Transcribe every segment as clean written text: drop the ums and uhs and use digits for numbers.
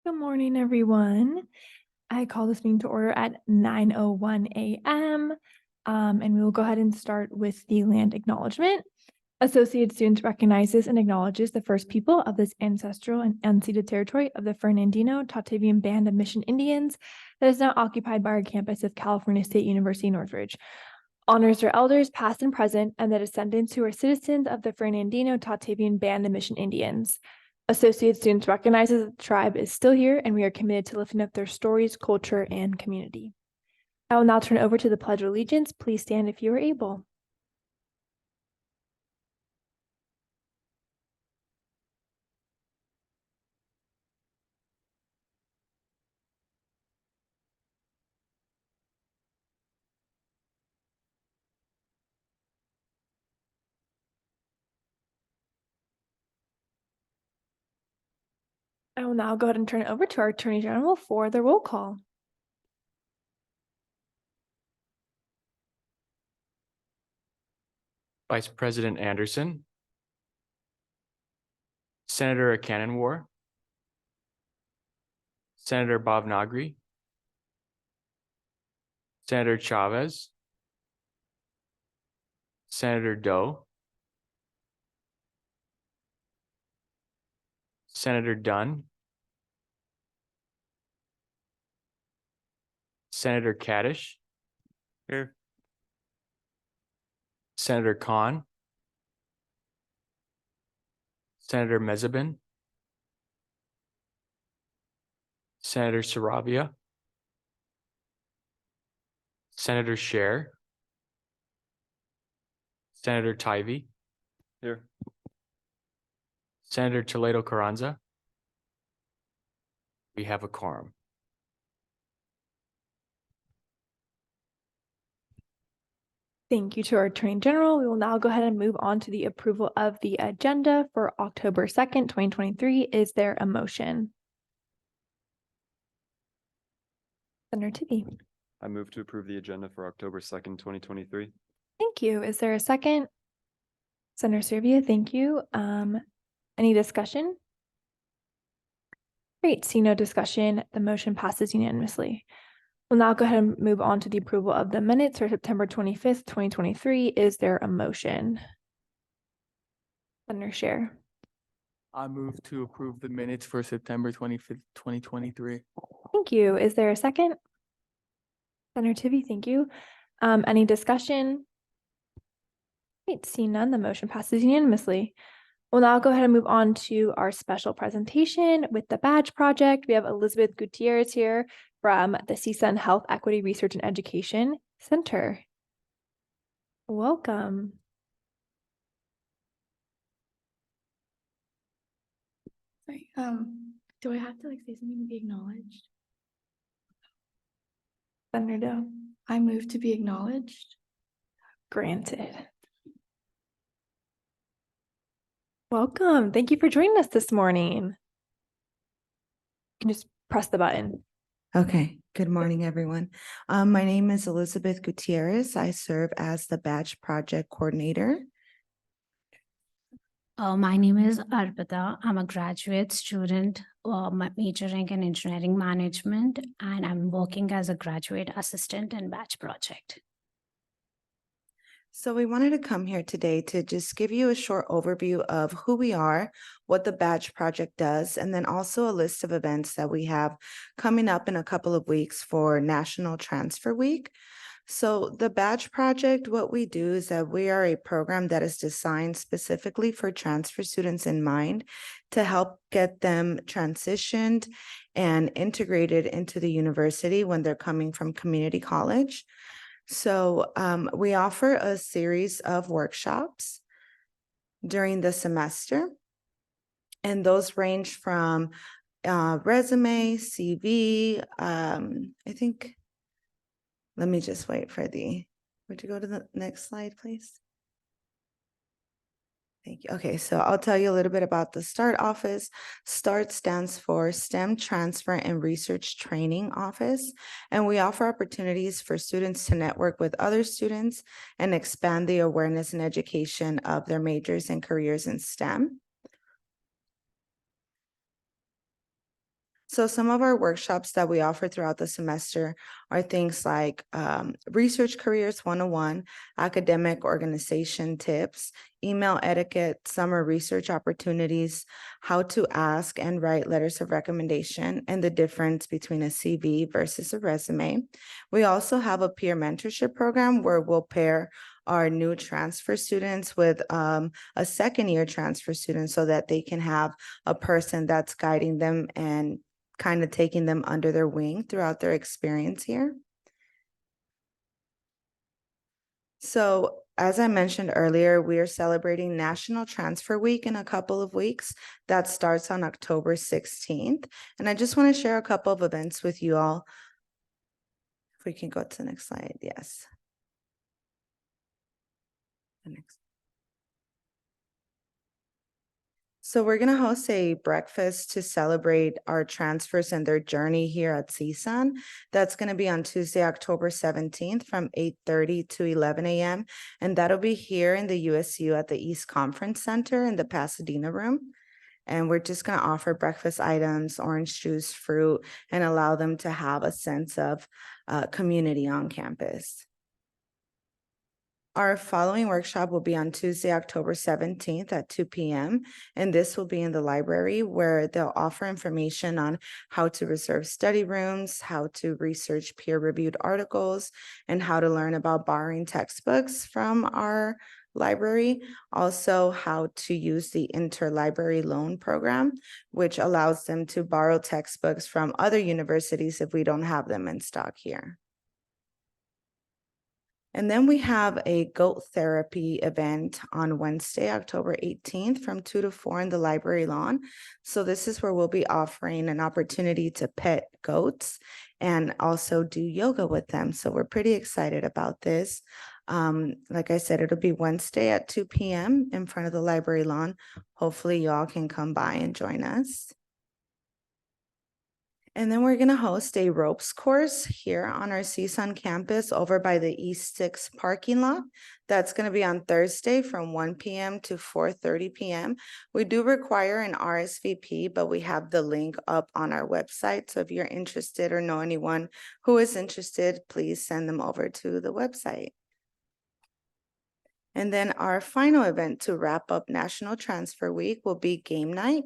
Good morning, everyone. I call this meeting to order at 9:01 a.m. And we will go ahead and start with the land acknowledgement. Associated Students recognizes and acknowledges the first people of this ancestral and unceded territory of the Fernandino Tatavian Band of Mission Indians that is now occupied by our campus of California State University, Northridge. Honors their elders, past and present, and the descendants who are citizens of the Fernandino Tatavian Band of Mission Indians. Associated Students recognizes that the tribe is still here, and we are committed to lifting up their stories, culture, and community. I will now turn it over to the Pledge of Allegiance. Please stand if you are able. I will now go ahead and turn it over to our Attorney General for the roll call. Vice President Anderson, Senator Canonwar, Senator Bhavnagri, Senator Chavez, Senator Doe, Senator Dunn, Senator Kaddish, here, Senator Khan, Senator Mezabin, Senator Saravia, Senator Scher, Senator Tivey, here, Senator Toledo Carranza. We have a quorum. Thank you to our Attorney General. We will now go ahead and move on to the approval of the agenda for October 2nd, 2023. Is there a motion? Senator Tippy. I move to approve the agenda for October 2nd, 2023. Thank you. Is there a second? Senator Servia, thank you. Any discussion? Great, see no discussion. The motion passes unanimously. We'll now go ahead and move on to the approval of the minutes for September 25th, 2023. Is there a motion? Senator Scher. I move to approve the minutes for September 25th, 2023. Thank you. Is there a second? Senator Tivy, thank you. Any discussion? Great, seeing none, the motion passes unanimously. We'll now go ahead and move on to our special presentation with the Badge Project. We have Elizabeth Gutierrez here from the CSUN Health Equity Research and Education Center. Welcome. Sorry, do I have to say something to be acknowledged? Senator Doe. I move to be acknowledged. Granted. Welcome. Thank you for joining us this morning. You can just press the button. Okay, good morning, everyone. My name is Elizabeth Gutierrez. I serve as the Badge Project Coordinator. My name is Arpita. I'm a graduate student, majoring in engineering management, and I'm working as a graduate assistant in Badge Project. So we wanted to come here today to just give you a short overview of who we are, what the Badge Project does, and then also a list of events that we have coming up in a couple of weeks for National Transfer Week. So the Badge Project, what we do is that we are a program that is designed specifically for transfer students in mind to help get them transitioned and integrated into the university when they're coming from community college. So we offer a series of workshops during the semester, and those range from resume, CV, I think, let me just wait for would you go to the next slide, please? Thank you. Okay, so I'll tell you a little bit about the START office. START stands for STEM Transfer and Research Training Office, and we offer opportunities for students to network with other students and expand the awareness and education of their majors and careers in STEM. So some of our workshops that we offer throughout the semester are things like Research Careers 101, academic organization tips, email etiquette, summer research opportunities, how to ask and write letters of recommendation, and the difference between a CV versus a resume. We also have a peer mentorship program where we'll pair our new transfer students with a second-year transfer student so that they can have a person that's guiding them and kind of taking them under their wing throughout their experience here. So as I mentioned earlier, we are celebrating National Transfer Week in a couple of weeks. That starts on October 16th. And I just want to share a couple of events with you all. If we can go to the next slide, yes. The next. So we're going to host a breakfast to celebrate our transfers and their journey here at CSUN. That's going to be on Tuesday, October 17th from 8:30 to 11 a.m. And that'll be here in the USU at the East Conference Center in the Pasadena room. And we're just going to offer breakfast items, orange juice, fruit, and allow them to have a sense of community on campus. Our following workshop will be on Tuesday, October 17th at 2 p.m. And this will be in the library where they'll offer information on how to reserve study rooms, how to research peer-reviewed articles, and how to learn about borrowing textbooks from our library. Also, how to use the interlibrary loan program, which allows them to borrow textbooks from other universities if we don't have them in stock here. And then we have a goat therapy event on Wednesday, October 18th from 2 to 4 in the library lawn. So this is where we'll be offering an opportunity to pet goats and also do yoga with them. So we're pretty excited about this. Like I said, it'll be Wednesday at 2 p.m. in front of the library lawn. Hopefully y'all can come by and join us. And then we're going to host a ropes course here on our CSUN campus over by the East 6 parking lot. That's going to be on Thursday from 1 p.m. to 4:30 p.m. We do require an RSVP, but we have the link up on our website. So if you're interested or know anyone who is interested, please send them over to the website. And then our final event to wrap up National Transfer Week will be game night.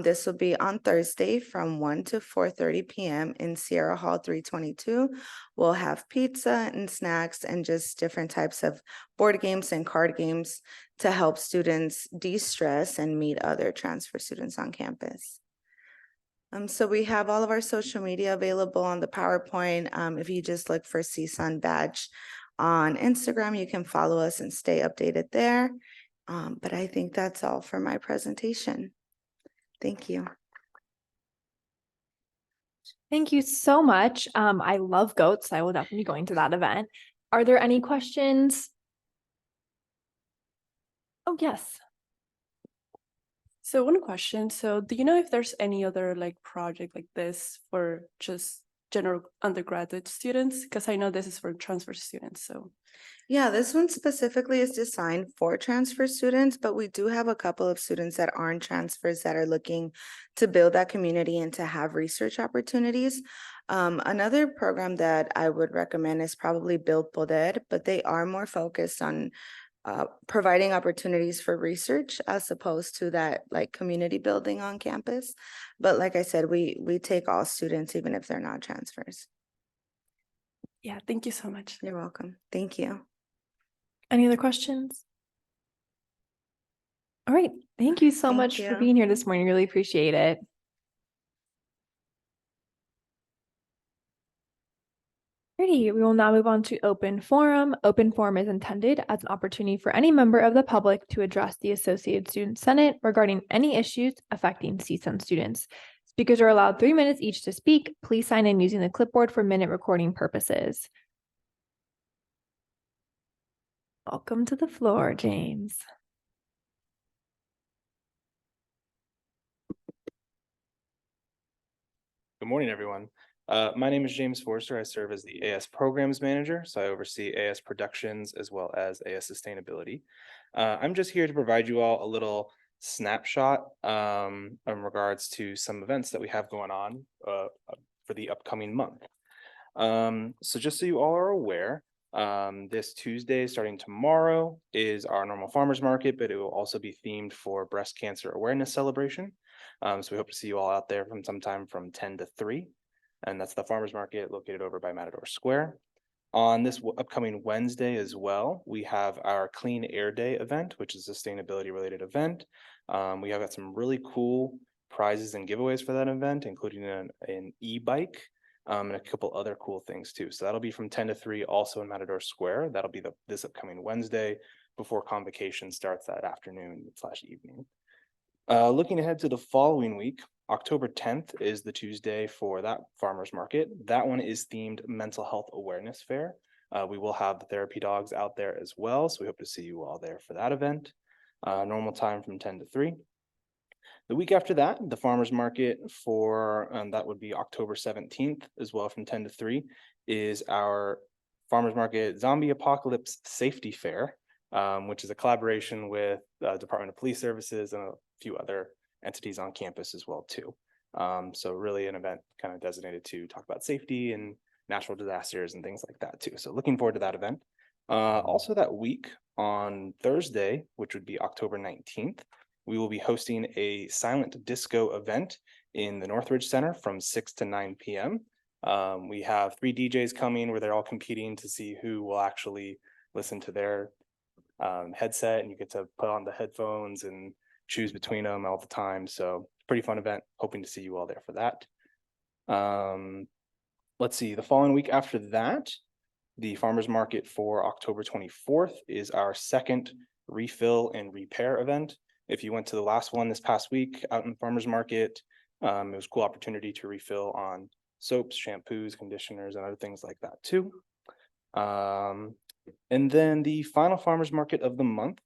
This will be on Thursday from 1 to 4:30 p.m. in Sierra Hall 322. We'll have pizza and snacks and just different types of board games and card games to help students de-stress and meet other transfer students on campus. So we have all of our social media available on the PowerPoint. If you just look for CSUN Badge on Instagram, you can follow us and stay updated there. But I think that's all for my presentation. Thank you. Thank you so much. I love goats. I will definitely be going to that event. Are there any questions? Oh, yes. So one question, so do you know if there's any other like project like this for just general undergraduate students? Because I know this is for transfer students, so. Yeah, this one specifically is designed for transfer students, but we do have a couple of students that aren't transfers that are looking to build that community and to have research opportunities. Another program that I would recommend is probably Build Poder, but they are more focused on providing opportunities for research as opposed to that like community building on campus. But like I said, we take all students, even if they're not transfers. Yeah, thank you so much. You're welcome. Thank you. Any other questions? All right. Thank you so Thank much for you. being here this morning. Really appreciate it. Alrighty, we will now move on to open forum. Open forum is intended as an opportunity for any member of the public to address the Associated Student Senate regarding any issues affecting CSUN students. Speakers are allowed 3 minutes each to speak. Please sign in using the clipboard for minute recording purposes. Welcome to the floor, James. Good morning, everyone. My name is James Forster. I serve as the AS Programs Manager, so I oversee AS Productions as well as AS Sustainability. I'm just here to provide you all a little snapshot in regards to some events that we have going on for the upcoming month. So just so you all are aware, this Tuesday, starting tomorrow, is our normal farmers market, but it will also be themed for breast cancer awareness celebration. So we hope to see you all out there from sometime from 10 to 3. And that's the farmers market located over by Matador Square. On this upcoming Wednesday as well, we have our Clean Air Day event, which is a sustainability related event. We have got some really cool prizes and giveaways for that event, including an e-bike and a couple other cool things too. So that'll be from 10 to 3, also in Matador Square. That'll be this upcoming Wednesday before convocation starts that afternoon/evening. Looking ahead to the following week, October 10th is the Tuesday for that farmers market. That one is themed Mental Health Awareness Fair. We will have the therapy dogs out there as well, so we hope to see you all there for that event. Normal time from 10 to 3. The week after that, the farmers market for that would be October 17th as well from 10 to 3 is our farmers market Zombie Apocalypse Safety Fair, which is a collaboration with Department of Police Services and a few other entities on campus as well too. So really an event kind of designated to talk about safety and natural disasters and things like that too. So looking forward to that event. Also that week on Thursday, which would be October 19th, we will be hosting a silent disco event in the Northridge Center from 6 to 9 p.m. We have 3 DJs coming where they're all competing to see who will actually listen to their headset, and you get to put on the headphones and choose between them all the time. So pretty fun event. Hoping to see you all there for that. Let's see, the following week after that, the farmers market for October 24th is our second refill and repair event. If you went to the last one this past week out in the farmers market, it was a cool opportunity to refill on soaps, shampoos, conditioners, and other things like that too. And then the final farmers market of the month,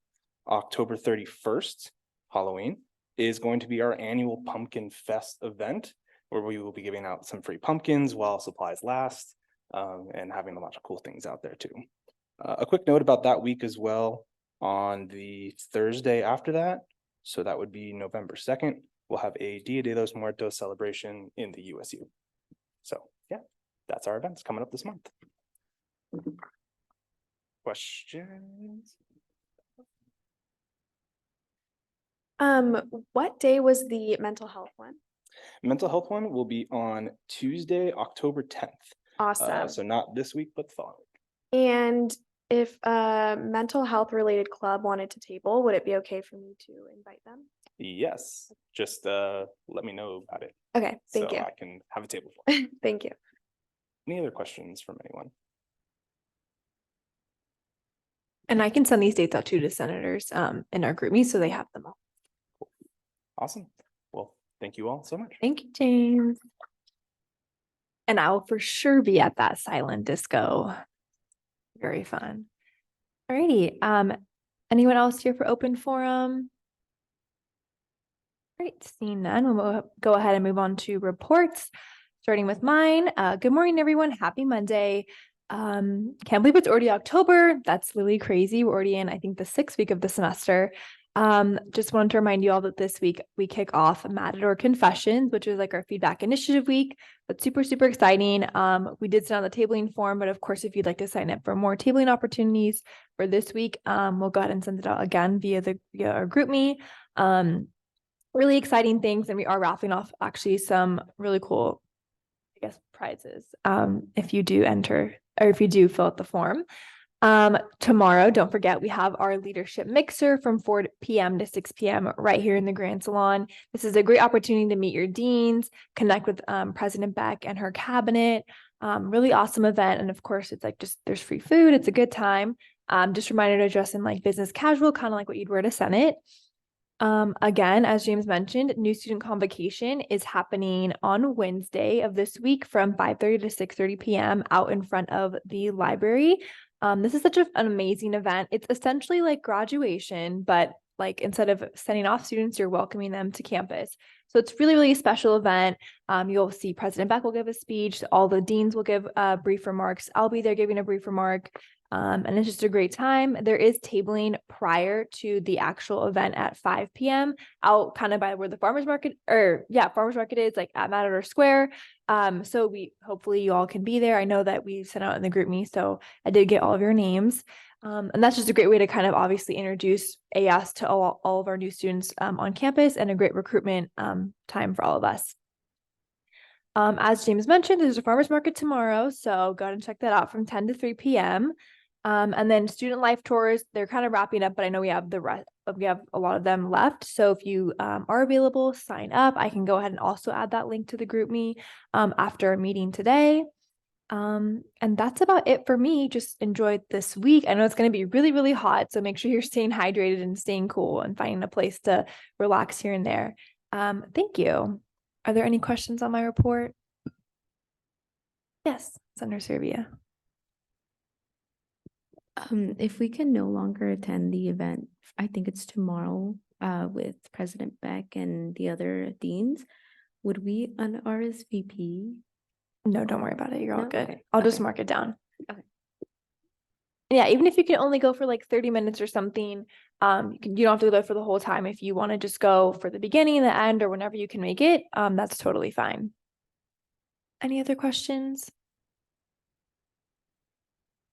October 31st, Halloween, is going to be our annual Pumpkin Fest event, where we will be giving out some free pumpkins while supplies last, and having a lot of cool things out there too. A quick note about that week as well, on the Thursday after that, so that would be November 2nd, we'll have a Dia de los Muertos celebration in the USU. So yeah, that's our events coming up this month. Questions? What day was the mental health one? Mental health one will be on Tuesday, October 10th. Awesome. So not this week, but the following. And if a mental health related club wanted to table, would it be okay for me to invite them? Yes, just let me know about it. Okay, thank so you. I can have a table for you. Thank you. Any other questions from anyone? And I can send these dates out to the senators in our group meet so they have them all. Awesome. Well, thank you all so much. Thank you, James. And I'll for sure be at that silent disco. Very fun. Alrighty. Anyone else here for open forum? Great, seeing none, we'll go ahead and move on to reports, starting with mine. Good morning, everyone. Happy Monday. Can't believe it's already October. That's really crazy. We're already in, I think, the 6th week of the semester. Just wanted to remind you all that this week we kick off Matador Confessions, which is like our feedback initiative week. That's super, super exciting. We did send out the tabling form, but of course, if you'd like to sign up for more tabling opportunities for this week, we'll go ahead and send it out again via our group me. Really exciting things, and we are raffling off actually some really cool, I guess, prizes if you do enter or if you do fill out the form. Tomorrow, don't forget, we have our leadership mixer from 4 p.m. to 6 p.m. right here in the Grand Salon. This is a great opportunity to meet your deans, connect with President Beck and her cabinet. Really awesome event. And of course, it's like just there's free food. It's a good time. Just a reminder to dress in like business casual, kind of like what you'd wear to Senate. Again, as James mentioned, new student convocation is happening on Wednesday of this week from 5:30 to 6:30 p.m. out in front of the library. This is such an amazing event. It's essentially like graduation, but like instead of sending off students, you're welcoming them to campus. So it's really, really a special event. You'll see President Beck will give a speech. All the deans will give brief remarks. I'll be there giving a brief remark. And it's just a great time. There is tabling prior to the actual event at 5 p.m. out kind of by where the farmers market is, like at Matador Square. So hopefully you all can be there. I know that we sent out in the group me, so I did get all of your names. And that's just a great way to kind of obviously introduce AS to all of our new students on campus, and a great recruitment time for all of us. As James mentioned, there's a farmers market tomorrow, so go ahead and check that out from 10 to 3 p.m. And then student life tours, they're kind of wrapping up, but I know we have we have a lot of them left. So if you are available, sign up. I can go ahead and also add that link to the group me after our meeting today. And that's about it for me. Just enjoy this week. I know it's going to be really, really hot, so make sure you're staying hydrated and staying cool and finding a place to relax here and there. Thank you. Are there any questions on my report? Yes, Senator Servia. If we can no longer attend the event, I think it's tomorrow, with President Beck and the other deans, would we RSVP? No, don't worry about it. You're all No? good. Okay, I'll just okay. mark it down. Okay. Yeah, even if you can only go for like 30 minutes or something, you don't have to go for the whole time. If you want to just go for the beginning, the end, or whenever you can make it, that's totally fine. Any other questions?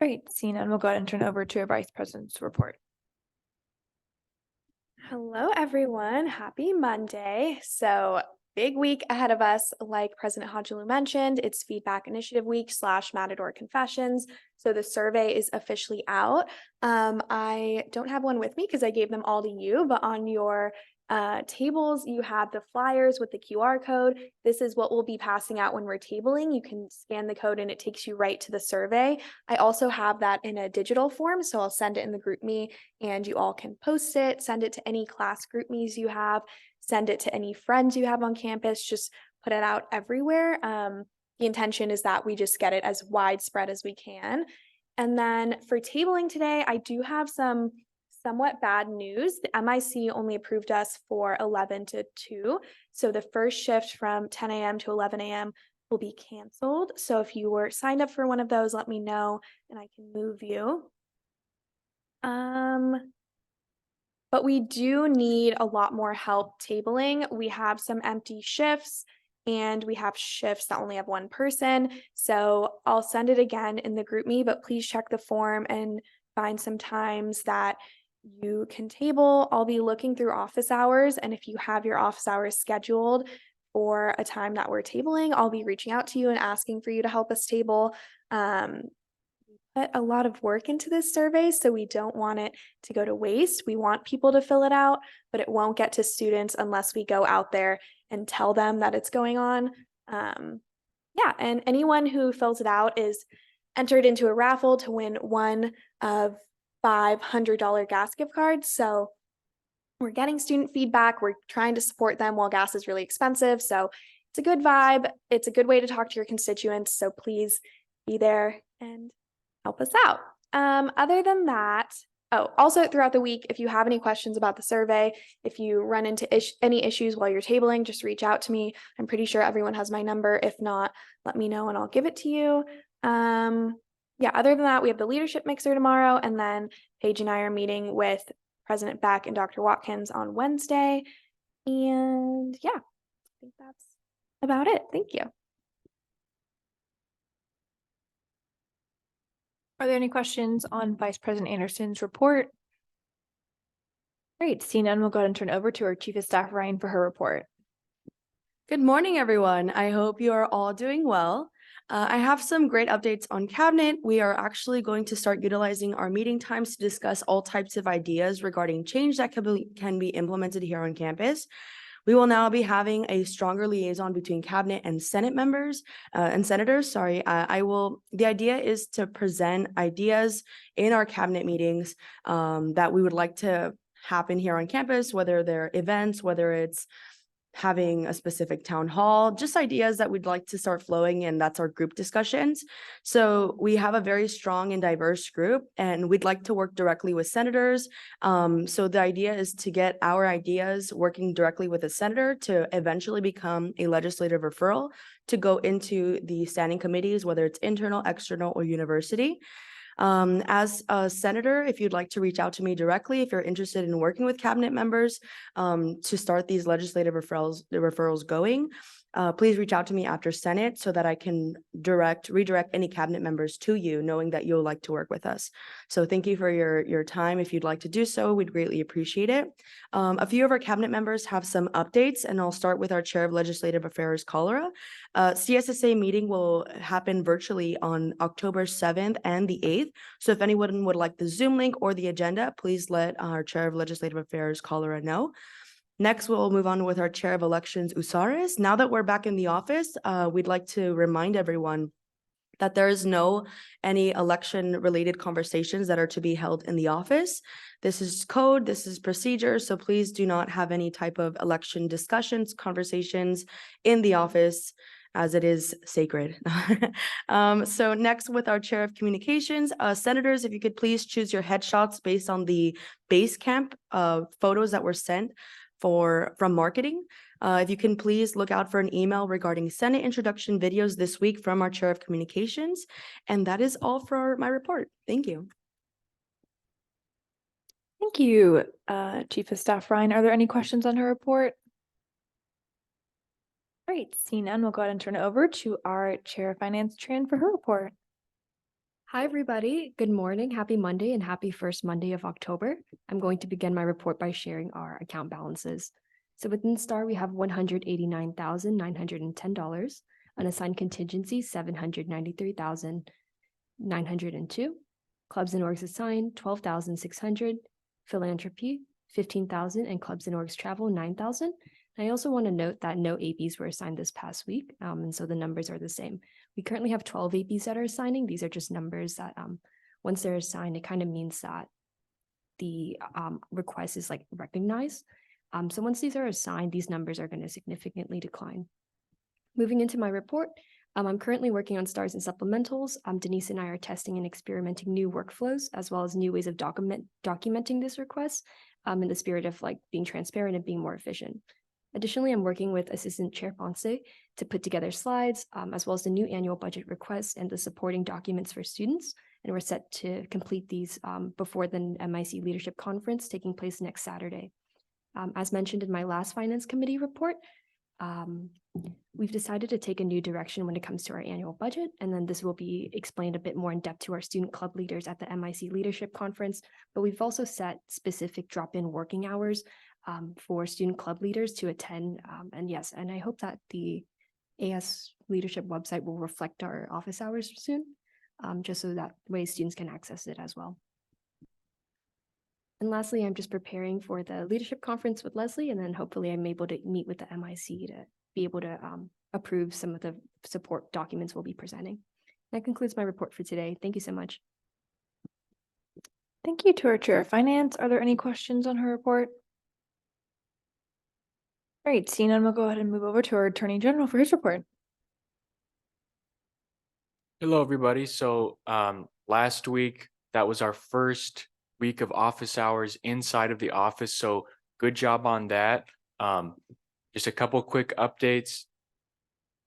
Great, seeing none, we'll go ahead and turn over to our Vice President's report. Hello, everyone. Happy Monday. So big week ahead of us. Like President Hajalu mentioned, it's Feedback Initiative Week / Matador Confessions. So the survey is officially out. I don't have one with me because I gave them all to you, but on your tables, you have the flyers with the QR code. This is what we'll be passing out when we're tabling. You can scan the code and it takes you right to the survey. I also have that in a digital form, so I'll send it in the group me and you all can post it, send it to any class group me's you have, send it to any friends you have on campus, just put it out everywhere. The intention is that we just get it as widespread as we can. And then for tabling today, I do have some somewhat bad news. The MIC only approved us for 11 to 2. So the first shift from 10 a.m. to 11 a.m. will be canceled. So if you were signed up for one of those, let me know and I can move you. But we do need a lot more help tabling. We have some empty shifts and we have shifts that only have one person. So I'll send it again in the group me, but please check the form and find some times that you can table. I'll be looking through office hours, and if you have your office hours scheduled for a time that we're tabling, I'll be reaching out to you and asking for you to help us table. We put a lot of work into this survey, so we don't want it to go to waste. We want people to fill it out, but it won't get to students unless we go out there and tell them that it's going on. Yeah, and anyone who fills it out is entered into a raffle to win one of $500 gas gift cards. So we're getting student feedback. We're trying to support them while gas is really expensive. So it's a good vibe. It's a good way to talk to your constituents. So please be there and help us out. Other than that, also throughout the week, if you have any questions about the survey, if you run into any issues while you're tabling, just reach out to me. I'm pretty sure everyone has my number. If not, let me know and I'll give it to you. Yeah, other than that, we have the leadership mixer tomorrow, and then Paige and I are meeting with President Beck and Dr. Watkins on Wednesday. And yeah, I think that's about it. Thank you. Are there any questions on Vice President Anderson's report? Great, seeing none, we'll go ahead and turn over to our Chief of Staff, Ryan, for her report. Good morning, everyone. I hope you are all doing well. I have some great updates on Cabinet. We are actually going to start utilizing our meeting times to discuss all types of ideas regarding change that can be implemented here on campus. We will now be having a stronger liaison between Cabinet and Senate members and senators. Sorry, the idea is to present ideas in our Cabinet meetings that we would like to happen here on campus, whether they're events, whether it's having a specific town hall, just ideas that we'd like to start flowing, and that's our group discussions. So we have a very strong and diverse group, and we'd like to work directly with senators. So the idea is to get our ideas working directly with a senator to eventually become a legislative referral to go into the standing committees, whether it's internal, external, or university. As a senator, if you'd like to reach out to me directly, if you're interested in working with cabinet members to start these legislative referrals going, please reach out to me after Senate so that I can redirect any cabinet members to you, knowing that you'll like to work with us. So thank you for your time. If you'd like to do so, we'd greatly appreciate it. A few of our cabinet members have some updates, and I'll start with our Chair of Legislative Affairs, Cholera. CSSA meeting will happen virtually on October 7th and the 8th. So if anyone would like the Zoom link or the agenda, please let our Chair of Legislative Affairs, Cholera, know. Next, we'll move on with our Chair of Elections, Usaris. Now that we're back in the office, we'd like to remind everyone that there is no any election-related conversations that are to be held in the office. This is code, this is procedure, so please do not have any type of election discussions, conversations in the office, as it is sacred. So next, with our Chair of Communications, Senators, if you could please choose your headshots based on the base camp photos that were sent from marketing. If you can please look out for an email regarding Senate introduction videos this week from our Chair of Communications. And that is all for my report. Thank you. Thank you, Chief of Staff Ryan. Are there any questions on her report? All right, seeing none, we'll go ahead and turn it over to our Chair of Finance, Tran, for her report. Hi, everybody. Good morning. Happy Monday and happy first Monday of October. I'm going to begin my report by sharing our account balances. So within STAR, we have $189,910, unassigned contingency, $793,902, clubs and orgs assigned, $12,600, philanthropy, $15,000, and clubs and orgs travel, $9,000. I also want to note that no APs were assigned this past week, and so the numbers are the same. We currently have 12 APs that are assigning. These are just numbers that once they're assigned, it kind of means that the request is like recognized. So once these are assigned, these numbers are going to significantly decline. Moving into my report, I'm currently working on STARS and supplementals. Denise and I are testing and experimenting new workflows as well as new ways of documenting this request in the spirit of like being transparent and being more efficient. Additionally, I'm working with Assistant Chair Ponce to put together slides, as well as the new annual budget requests and the supporting documents for students. And we're set to complete these before the MIC Leadership Conference taking place next Saturday. As mentioned in my last Finance Committee report, we've decided to take a new direction when it comes to our annual budget, and then this will be explained a bit more in depth to our student club leaders at the MIC Leadership Conference. But we've also set specific drop-in working hours for student club leaders to attend. And I hope that the AS Leadership website will reflect our office hours soon, just so that way students can access it as well. And lastly, I'm just preparing for the leadership conference with Leslie, and then hopefully I'm able to meet with the MIC to be able to approve some of the support documents we'll be presenting. That concludes my report for today. Thank you so much. Thank you to our Chair of Finance. Are there any questions on her report? All right, seeing none, we'll go ahead and move over to our Attorney General for his report. Hello, everybody. So last week, that was our first week of office hours inside of the office. So good job on that. Just a couple quick updates.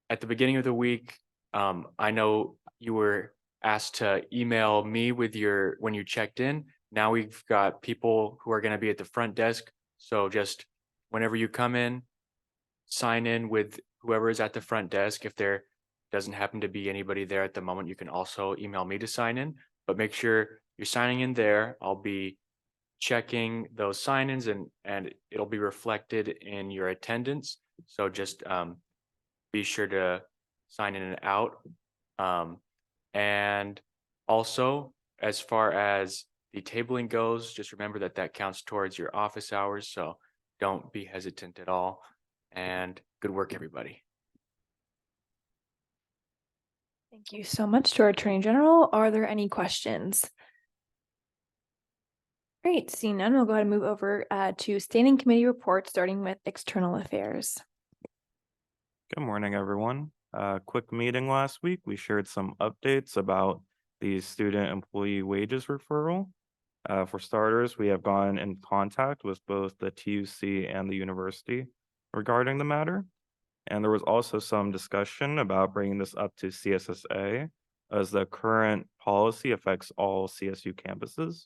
At the beginning of the week, I know you were asked to email me with when you checked in. Now we've got people who are going to be at the front desk. So just whenever you come in, sign in with whoever is at the front desk. If there doesn't happen to be anybody there at the moment, you can also email me to sign in, but make sure you're signing in there. I'll be checking those sign-ins and it'll be reflected in your attendance. So just be sure to sign in and out. And also, as far as the tabling goes, just remember that that counts towards your office hours. So don't be hesitant at all. And good work, everybody. Thank you so much to our Attorney General. Are there any questions? Great, seeing none, we'll go ahead and move over to Standing Committee reports, starting with External Affairs. Good morning, everyone. Quick meeting last week. We shared some updates about the student employee wages referral. For starters, we have gone in contact with both the TUC and the university regarding the matter. And there was also some discussion about bringing this up to CSSA as the current policy affects all CSU campuses.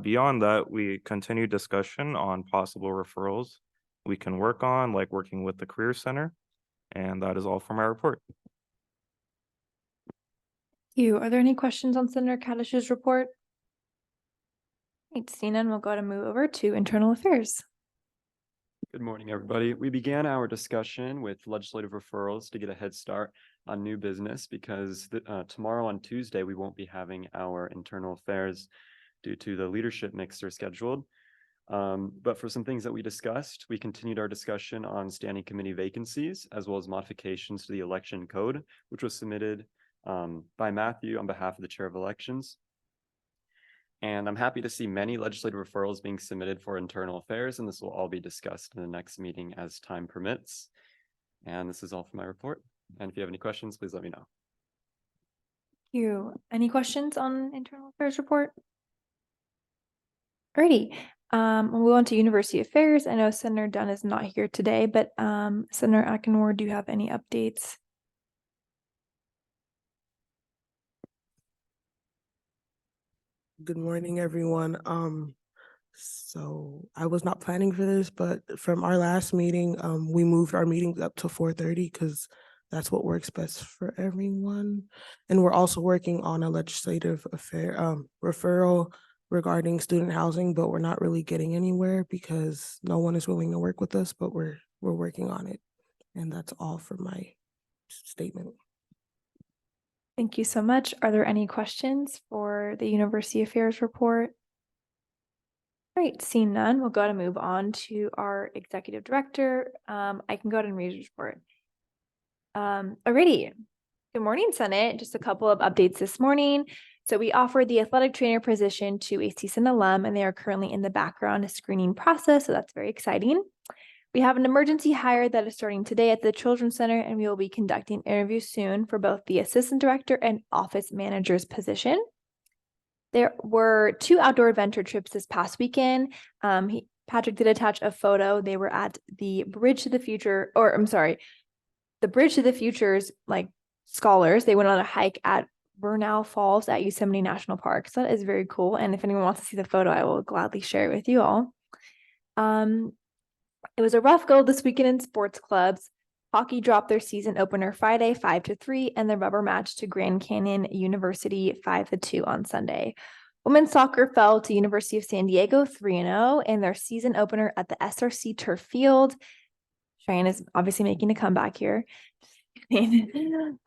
Beyond that, we continue discussion on possible referrals we can work on, like working with the Career Center. And that is all for my report. Are there any questions on Senator Kaddish's report? Right, seeing none, we'll go to move over to Internal Affairs. Good morning, everybody. We began our discussion with legislative referrals to get a head start on new business because tomorrow on Tuesday, we won't be having our internal affairs due to the leadership mixer scheduled. But for some things that we discussed, we continued our discussion on standing committee vacancies as well as modifications to the election code, which was submitted by Matthew on behalf of the Chair of Elections. And I'm happy to see many legislative referrals being submitted for internal affairs, and this will all be discussed in the next meeting as time permits. And this is all for my report. And if you have any questions, please let me know. Any questions on Internal Affairs report? Alrighty, we'll move on to University Affairs. I know Senator Dunn is not here today, but Senator Akinwar, do you have any updates? Good morning, everyone. So I was not planning for this, but from our last meeting, we moved our meetings up to 4:30 because that's what works best for everyone. And we're also working on a legislative affair referral regarding student housing, but we're not really getting anywhere because no one is willing to work with us, but we're working on it. And that's all for my statement. Thank you so much. Are there any questions for the University Affairs report? Great, seeing none, we'll go to move on to our executive director. I can go ahead and read his report. Alrighty. Good morning, Senate. Just a couple of updates this morning. So we offered the athletic trainer position to a CSUN alum, and they are currently in the background screening process, so that's very exciting. We have an emergency hire that is starting today at the Children's Center, and we will be conducting interviews soon for both the assistant director and office manager's position. There were 2 outdoor adventure trips this past weekend. Patrick did attach a photo. They were at the Bridge to the Future, or I'm sorry, the Bridge to the Future's like scholars. They went on a hike at Bernal Falls at Yosemite National Park. So that is very cool. And if anyone wants to see the photo, I will gladly share it with you all. It was a rough go this weekend in sports clubs. Hockey dropped their season opener Friday 5-3, and the rubber match to Grand Canyon University 5-2 on Sunday. Women's soccer fell to University of San Diego 3-0 in their season opener at the SRC Turf Field. Cheyenne is obviously making a comeback here. And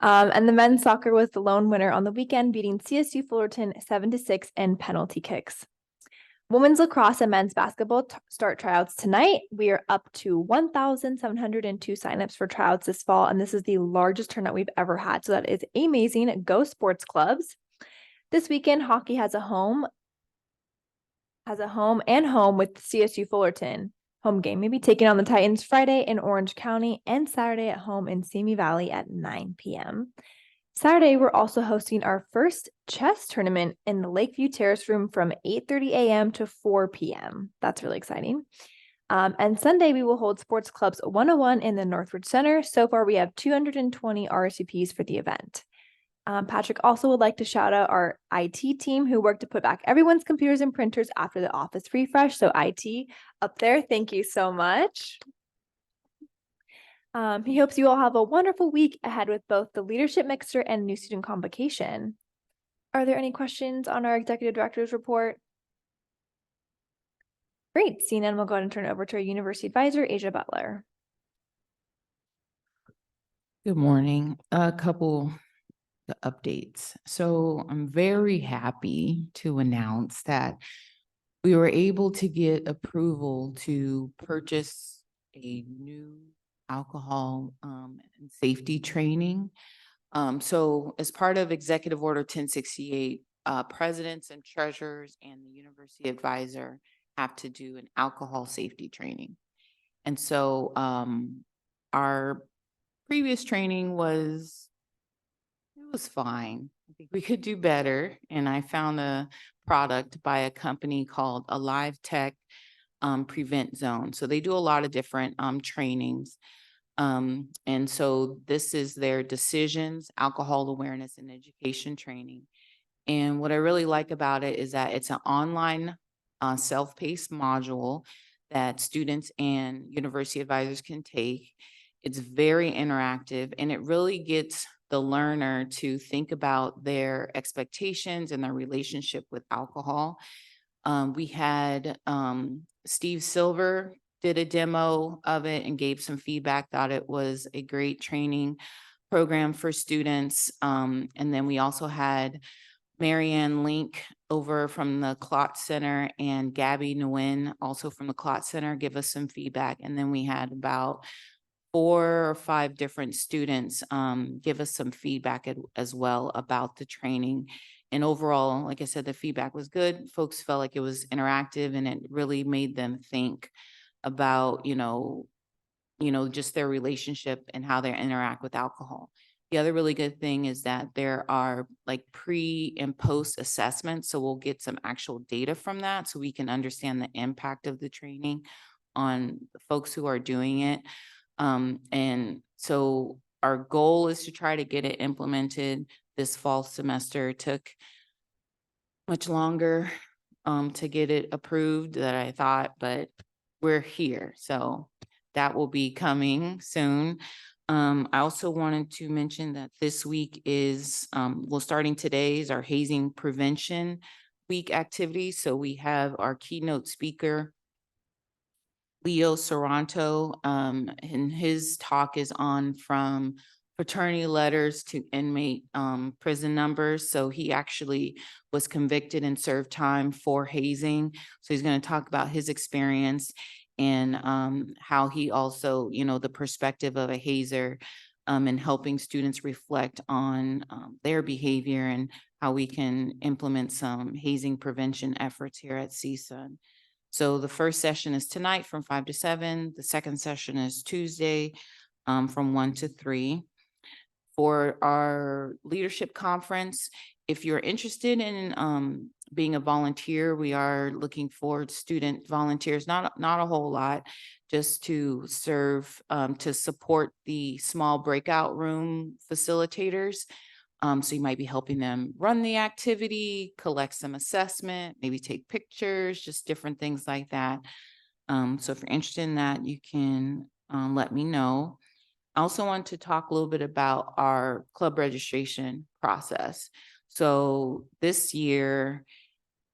the men's soccer was the lone winner on the weekend, beating CSU Fullerton 7-6 in penalty kicks. Women's lacrosse and men's basketball start tryouts tonight. We are up to 1,702 signups for tryouts this fall, and this is the largest turnout we've ever had. So that is amazing. Go sports clubs. This weekend, hockey has a home and home with CSU Fullerton. Home game, maybe taking on the Titans Friday in Orange County and Saturday at home in Simi Valley at 9 p.m. Saturday, we're also hosting our first chess tournament in the Lakeview Terrace Room from 8:30 a.m. to 4 p.m. That's really exciting. And Sunday, we will hold Sports Clubs 101 in the Northridge Center. So far, we have 220 RSVPs for the event. Patrick also would like to shout out our IT team who worked to put back everyone's computers and printers after the office refresh. So IT up there, thank you so much. He hopes you all have a wonderful week ahead with both the leadership mixer and new student convocation. Are there any questions on our executive director's report? Great, seeing none, we'll go ahead and turn it over to our university advisor, Asia Butler. Good morning. A couple updates. So I'm very happy to announce that we were able to get approval to purchase a new alcohol and safety training. So as part of Executive Order 1068, presidents and treasurers and the university advisor have to do an alcohol safety training. And so our previous training was fine. I think we could do better. And I found a product by a company called Alive Tech Prevent Zone. So they do a lot of different trainings. And so this is their decisions, alcohol awareness and education training. And what I really like about it is that it's an online self-paced module that students and university advisors can take. It's very interactive and it really gets the learner to think about their expectations and their relationship with alcohol. We had Steve Silver did a demo of it and gave some feedback, thought it was a great training program for students. And then we also had Marianne Link over from the Clot Center and Gabby Nguyen also from the Clot Center give us some feedback. And then we had about 4 or 5 different students give us some feedback as well about the training. And overall, like I said, the feedback was good. Folks felt like it was interactive and it really made them think about, just their relationship and how they interact with alcohol. The other really good thing is that there are like pre and post assessments. So we'll get some actual data from that so we can understand the impact of the training on the folks who are doing it. And so our goal is to try to get it implemented this fall semester. It took much longer to get it approved than I thought, but we're here. So that will be coming soon. I also wanted to mention that this week is, starting today is our hazing prevention week activity. So we have our keynote speaker, Leo Soranto, and his talk is on from fraternity letters to inmate prison numbers. So he actually was convicted and served time for hazing. So he's going to talk about his experience and how he also, the perspective of a hazer and helping students reflect on their behavior and how we can implement some hazing prevention efforts here at CSUN. So the first session is tonight from 5 to 7. The second session is Tuesday from 1 to 3. For our leadership conference, if you're interested in being a volunteer, we are looking for student volunteers, not a whole lot, just to serve, to support the small breakout room facilitators. So you might be helping them run the activity, collect some assessment, maybe take pictures, just different things like that. So if you're interested in that, you can let me know. I also want to talk a little bit about our club registration process. So this year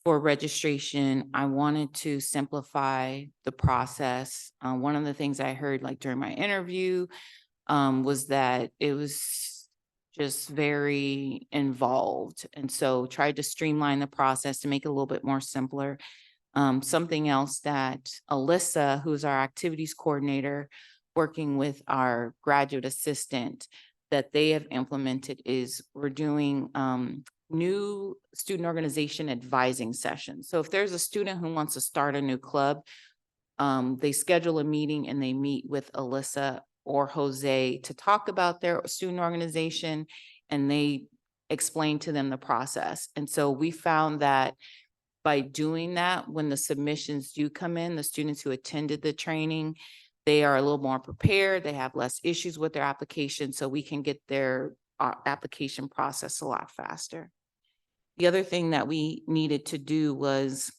for registration, I wanted to simplify the process. One of the things I heard like during my interview was that it was just very involved. And so tried to streamline the process to make it a little bit more simpler. Something else that Alyssa, who's our activities coordinator, working with our graduate assistant, that they have implemented is we're doing new student organization advising sessions. So if there's a student who wants to start a new club, they schedule a meeting and they meet with Alyssa or Jose to talk about their student organization, and they explain to them the process. And so we found that by doing that, when the submissions do come in, the students who attended the training, they are a little more prepared, they have less issues with their application, so we can get their application process a lot faster. The other thing that we needed to do was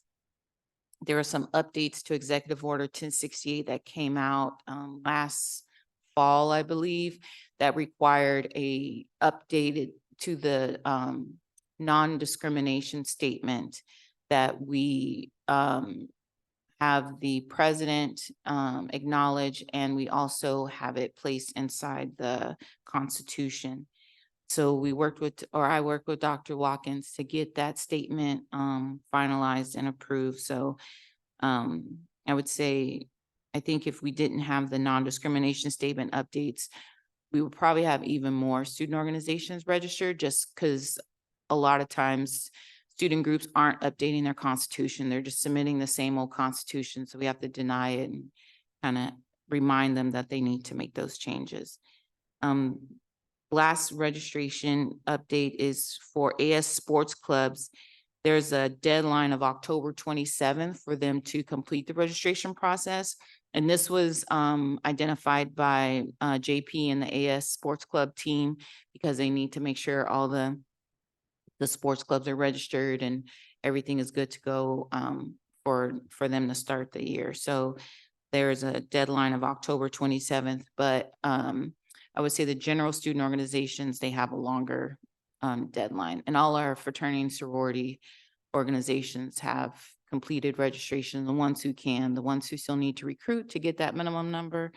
there are some updates to Executive Order 1068 that came out last fall, I believe, that required a updated to the non-discrimination statement that we have the president acknowledge, and we also have it placed inside the Constitution. So we worked with, or I worked with Dr. Watkins to get that statement finalized and approved. So I would say, I think if we didn't have the non-discrimination statement updates, we would probably have even more student organizations registered, just because a lot of times student groups aren't updating their constitution. They're just submitting the same old constitution. So we have to deny it and kind of remind them that they need to make those changes. Last registration update is for AS sports clubs. there's a deadline of October 27th for them to complete the registration process. And this was identified by JP and the AS Sports Club team because they need to make sure all the sports clubs are registered and everything is good to go for them to start the year. So there's a deadline of October 27th, but I would say the general student organizations, they have a longer deadline. And all our fraternity and sorority organizations have completed registration. The ones who can, the ones who still need to recruit to get that minimum number,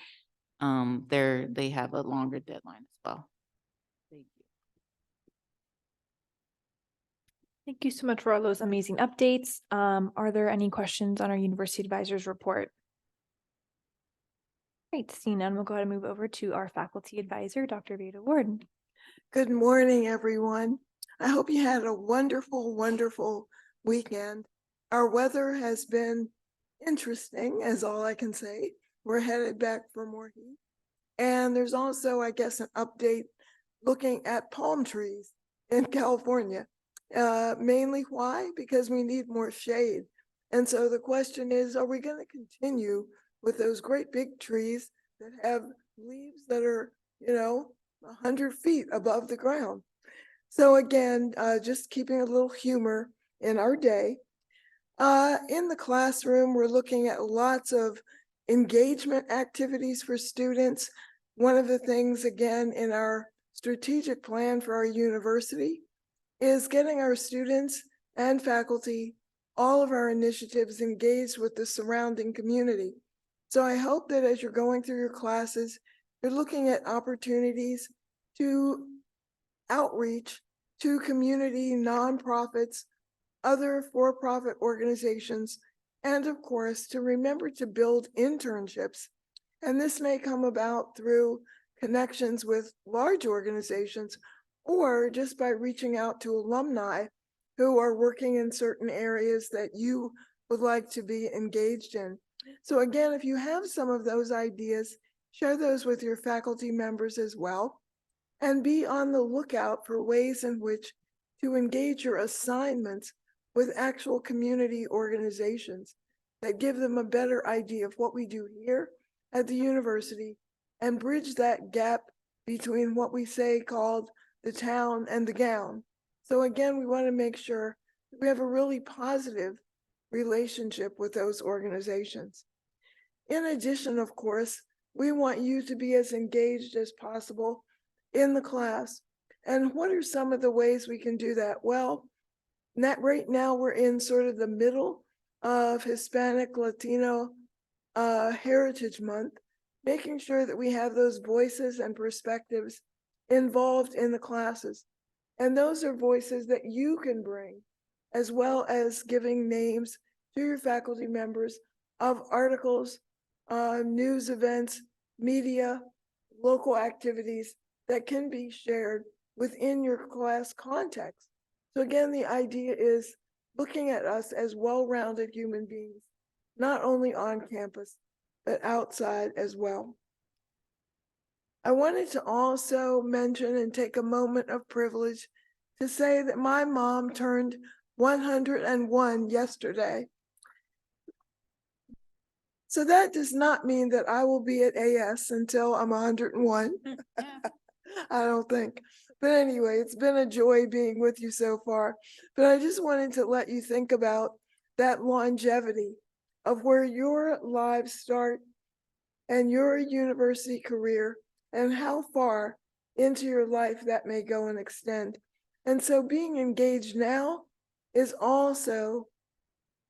they have a longer deadline as well. Thank you. Thank you so much for all those amazing updates. Are there any questions on our University Advisors report? Great, seeing none, we'll go ahead and move over to our faculty advisor, Dr. Veda Ward. Good morning, everyone. I hope you had a wonderful, wonderful weekend. Our weather has been interesting, is all I can say. We're headed back for more heat. And there's also, I guess, an update looking at palm trees in California. Mainly why? Because we need more shade. And so the question is, are we going to continue with those great big trees that have leaves that are, 100 feet above the ground? So again, just keeping a little humor in our day. In the classroom, we're looking at lots of engagement activities for students. One of the things, again, in our strategic plan for our university is getting our students and faculty, all of our initiatives engaged with the surrounding community. So I hope that as you're going through your classes, you're looking at opportunities to outreach to community nonprofits, other for-profit organizations, and of course, to remember to build internships. And this may come about through connections with large organizations or just by reaching out to alumni who are working in certain areas that you would like to be engaged in. So again, if you have some of those ideas, share those with your faculty members as well, and be on the lookout for ways in which to engage your assignments with actual community organizations that give them a better idea of what we do here at the university and bridge that gap between what we say called the town and the gown. So again, we want to make sure that we have a really positive relationship with those organizations. In addition, of course, we want you to be as engaged as possible in the class. And what are some of the ways we can do that? Well, right now we're in sort of the middle of Hispanic Latino Heritage Month, making sure that we have those voices and perspectives involved in the classes. And those are voices that you can bring, as well as giving names to your faculty members of articles, news events, media, local activities that can be shared within your class context. So again, the idea is looking at us as well-rounded human beings, not only on campus, but outside as well. I wanted to also mention and take a moment of privilege to say that my mom turned 101 yesterday. So that does not mean that I will be at AS until I'm 101. I don't think. But anyway, it's been a joy being with you so far. But I just wanted to let you think about that longevity of where your lives start and your university career and how far into your life that may go and extend. And so being engaged now is also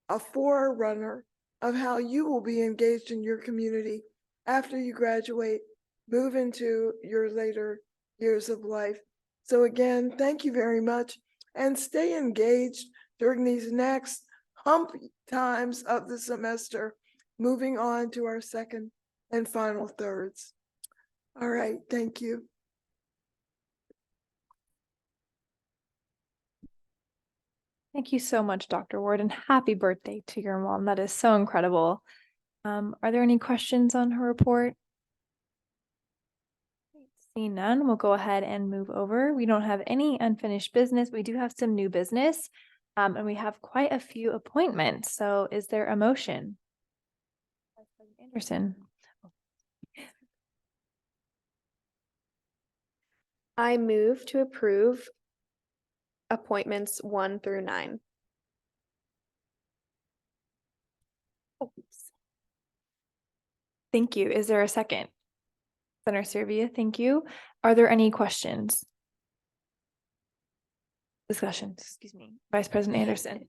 a forerunner of how you will be engaged in your community after you graduate, move into your later years of life. So again, thank you very much, and stay engaged during these next hump times of the semester, moving on to our second and final thirds. All right, thank you. Thank you so much, Dr. Ward, and happy birthday to your mom. That is so incredible. Are there any questions on her report? Seeing none, we'll go ahead and move over. We don't have any unfinished business. We do have some new business. And we have quite a few appointments. So is there a motion? Vice President Anderson. I move to approve appointments 1 through 9. Thank you. Is there a second? Senator Servia, thank you. Are there any questions? Discussions, excuse me. Vice President Anderson.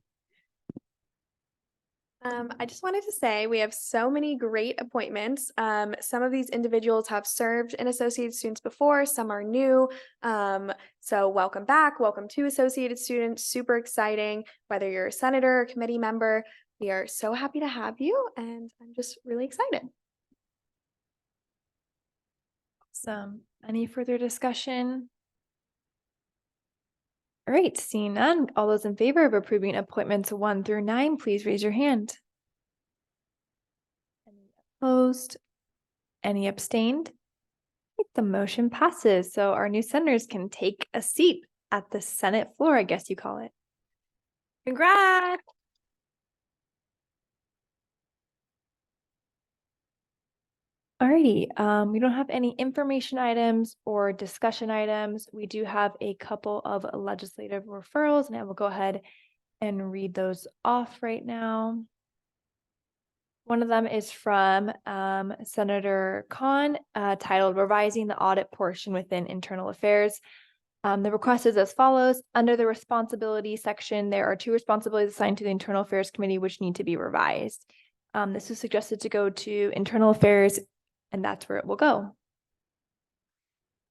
I just wanted to say we have so many great appointments. Some of these individuals have served in Associated Students before, some are new. So welcome back, welcome to Associated Students, super exciting. Whether you're a senator or committee member, we are so happy to have you and I'm just really excited. Awesome. Any further discussion? All right, seeing none, all those in favor of approving appointments 1 through 9, please raise your hand. Any opposed? Any abstained? The motion passes. So our new senators can take a seat at the Senate floor, I guess you call it. Congrats. Alrighty, we don't have any information items or discussion items. We do have a couple of legislative referrals, and I will go ahead and read those off right now. One of them is from Senator Khan, titled Revising the Audit Portion Within Internal Affairs. The request is as follows. Under the responsibility section, there are 2 responsibilities assigned to the Internal Affairs Committee which need to be revised. This is suggested to go to Internal Affairs, and that's where it will go.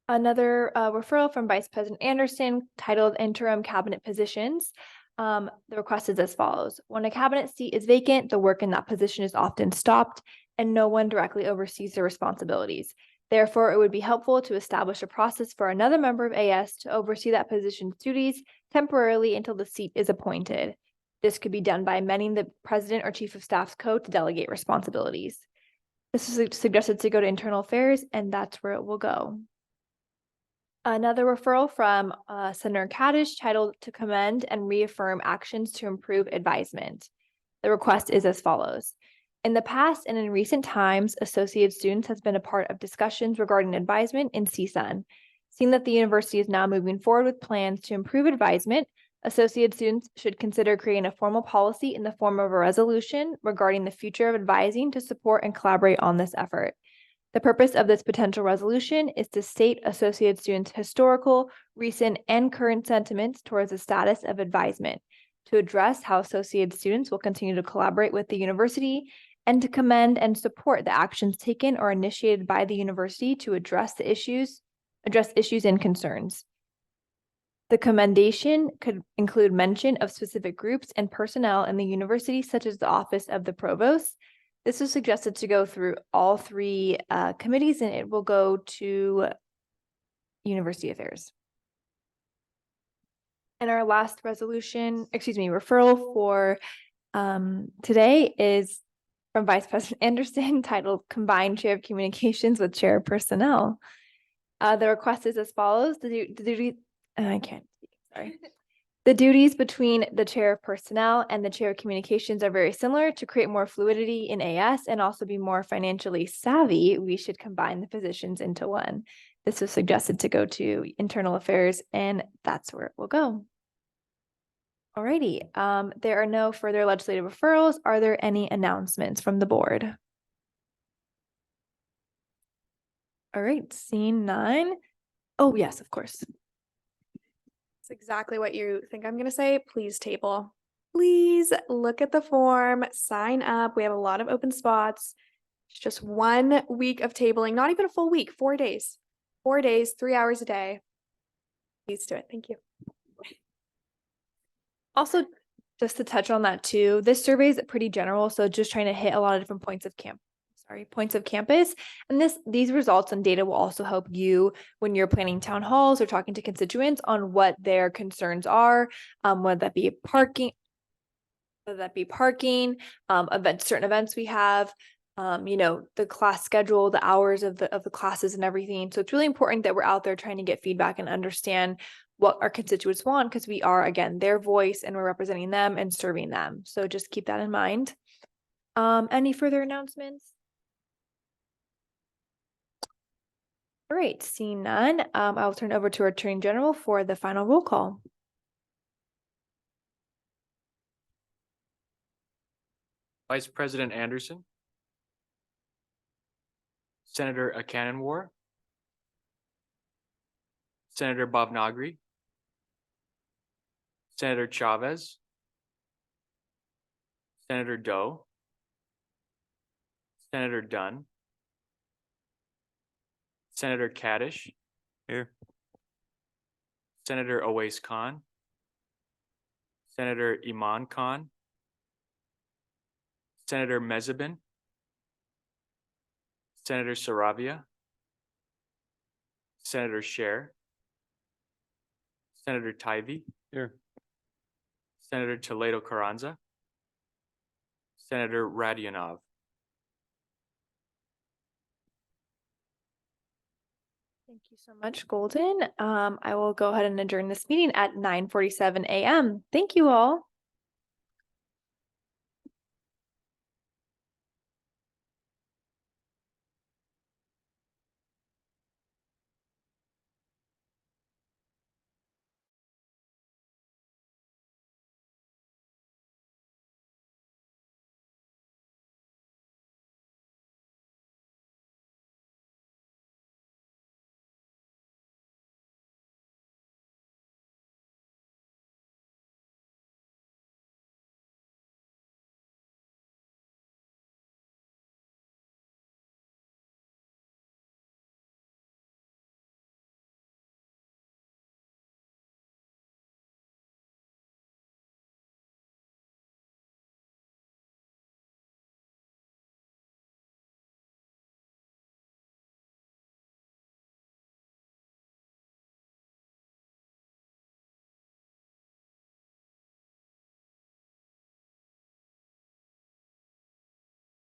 Another referral from Vice President Anderson titled Interim Cabinet Positions. The request is as follows. When a cabinet seat is vacant, the work in that position is often stopped and no one directly oversees the responsibilities. Therefore, it would be helpful to establish a process for another member of AS to oversee that position's duties temporarily until the seat is appointed. This could be done by amending the President or Chief of Staff's code to delegate responsibilities. This is suggested to go to Internal Affairs, and that's where it will go. Another referral from Senator Kaddish titled To Commend and Reaffirm Actions to Improve Advisement. The request is as follows. In the past and in recent times, Associated Students has been a part of discussions regarding advisement in CSUN. Seeing that the university is now moving forward with plans to improve advisement, Associated Students should consider creating a formal policy in the form of a resolution regarding the future of advising to support and collaborate on this effort. The purpose of this potential resolution is to state Associated Students' historical, recent, and current sentiments towards the status of advisement, to address how Associated Students will continue to collaborate with the university, and to commend and support the actions taken or initiated by the university to address issues and concerns. The commendation could include mention of specific groups and personnel in the university, such as the Office of the Provost. This is suggested to go through all 3 committees, and it will go to University Affairs. And our last referral for today is from Vice President Anderson, titled Combined Chair of Communications with Chair of Personnel. The request is as follows. The duties between the Chair of Personnel and the Chair of Communications are very similar. To create more fluidity in AS and also be more financially savvy, we should combine the positions into one. This was suggested to go to Internal Affairs, and that's where it will go. Alrighty, there are no further legislative referrals. Are there any announcements from the board? All right, seeing none. Oh, yes, of course. It's exactly what you think I'm going to say. Please table. Please look at the form, sign up. We have a lot of open spots. It's just 1 week of tabling, not even a full week, 4 days. 4 days, 3 hours a day. Please do it. Thank you. Also, just to touch on that too, this survey is pretty general, so just trying to hit a lot of different points of campus. And these results and data will also help you when you're planning town halls or talking to constituents on what their concerns are, whether that be parking, certain events we have, the class schedule, the hours of the classes and everything. So it's really important that we're out there trying to get feedback and understand what our constituents want, because we are, again, their voice and we're representing them and serving them. So just keep that in mind. Any further announcements? All right, seeing none, I'll turn over to our Attorney General for the final roll call. Vice President Anderson. Senator Akananwar. Senator Bhavnagri. Senator Chavez. Senator Doe. Senator Dunn. Senator Kaddish. Here. Senator Awais Khan. Senator Iman Khan. Senator Mezabin. Senator Saravia. Senator Scher. Senator Tybee. Here. Senator Toledo Carranza. Senator Radionov. Thank you so much, Golden. I will go ahead and adjourn this meeting at 9:47 a.m. Thank you all.